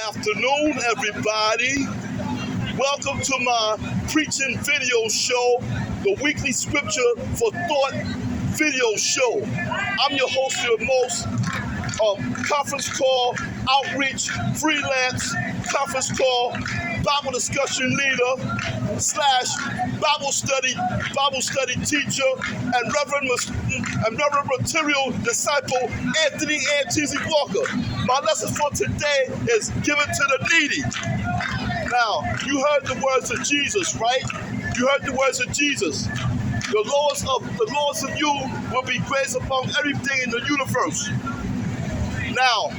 Afternoon, everybody. Welcome to my preaching video show, the weekly scripture for thought video show. I'm your host, your most conference call, outreach, freelance, conference call, Bible discussion leader, / Bible study teacher, and Reverend-Material disciple, Mnhtn Walker. My lesson for today is given to the needy. Now, you heard the words of Jesus, right? You heard the words of Jesus. The laws of you will be grace upon everything in the universe. Now,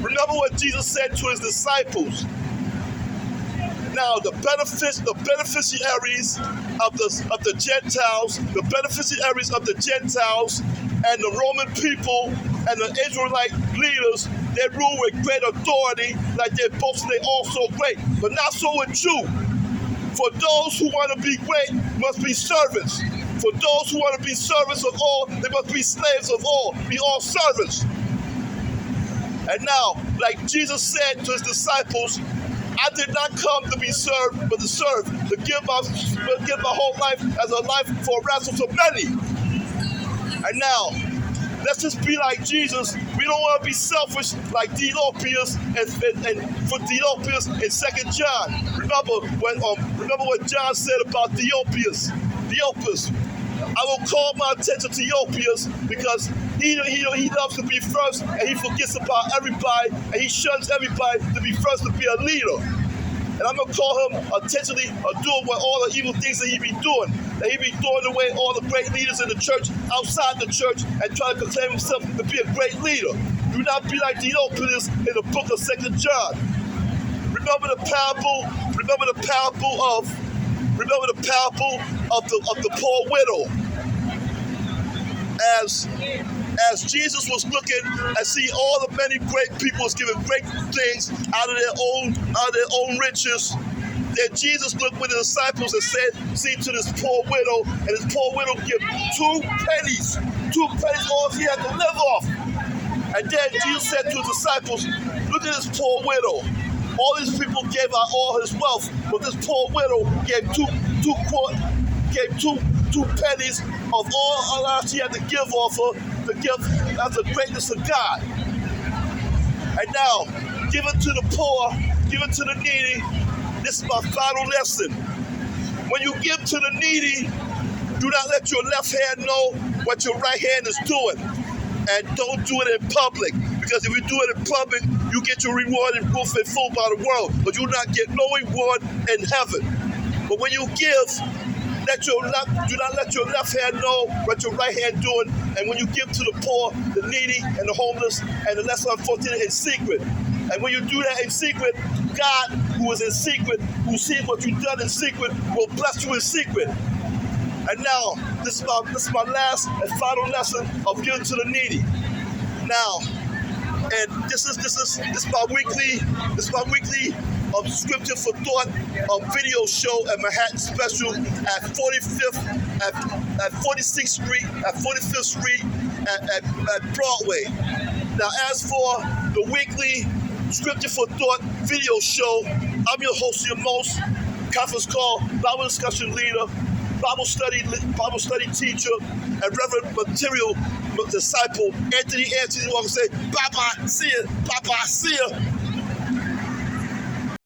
remember what Jesus said to his disciples. Now, the beneficiaries of the Gentiles, and the Roman people and the Israelite leaders, they rule with great authority, like they're boasting they all so great. But not so with you. For those who want to be great must be servants. For those who want to be servants of all, they must be slaves of all. Be all servants. And now, like Jesus said to his disciples, I did not come to be served, but to serve, to give my whole life as a life for a ransom for many. And now, let's just be like Jesus. We don't want to be selfish like Theophilus and for Theophilus in 2 John. Remember what John said about Theophilus. I will call my attention to Theophilus because he loves to be first, and he forgets about everybody, and he shuns everybody to be first to be a leader. And I'm going to call him intentionally doing what all the evil things that he be doing. That he be throwing away all the great leaders in the church, outside the church, and trying to proclaim himself to be a great leader. Do not be like Theophilus in the book of 2 John. Remember the parable of the poor widow. As Jesus was looking and see all the many great people was giving great things out of their own riches, then Jesus looked with the disciples and said, see to this poor widow, and this poor widow give 2 pennies, all she had to live off. And then Jesus said to his disciples, look at this poor widow. All these people gave out all his wealth, but this poor widow gave two pennies of all she had to give off her to give as the greatness of God. And now, give it to the poor, give it to the needy. This is my final lesson. When you give to the needy, do not let your left hand know what your right hand is doing. And don't do it in public. Because if you do it in public, you get your reward in full by the world. But you do not get no reward in heaven. But when you give, do not let your left hand know what your right hand doing. And when you give to the poor, the needy, and the homeless, and the less unfortunate in secret. And when you do that in secret, God, who is in secret, who sees what you've done in secret, will bless you in secret. And now, this is my last and final lesson of giving to the needy. Now, and this is my weekly scripture for thought video show at Manhattan Special at 46th Street at Broadway. Now, as for the weekly scripture for thought video show, I'm your host, your most conference call, Bible discussion leader, Bible study teacher, and Reverend-Material disciple, Mnhtn Walker. Say, bye-bye, see ya,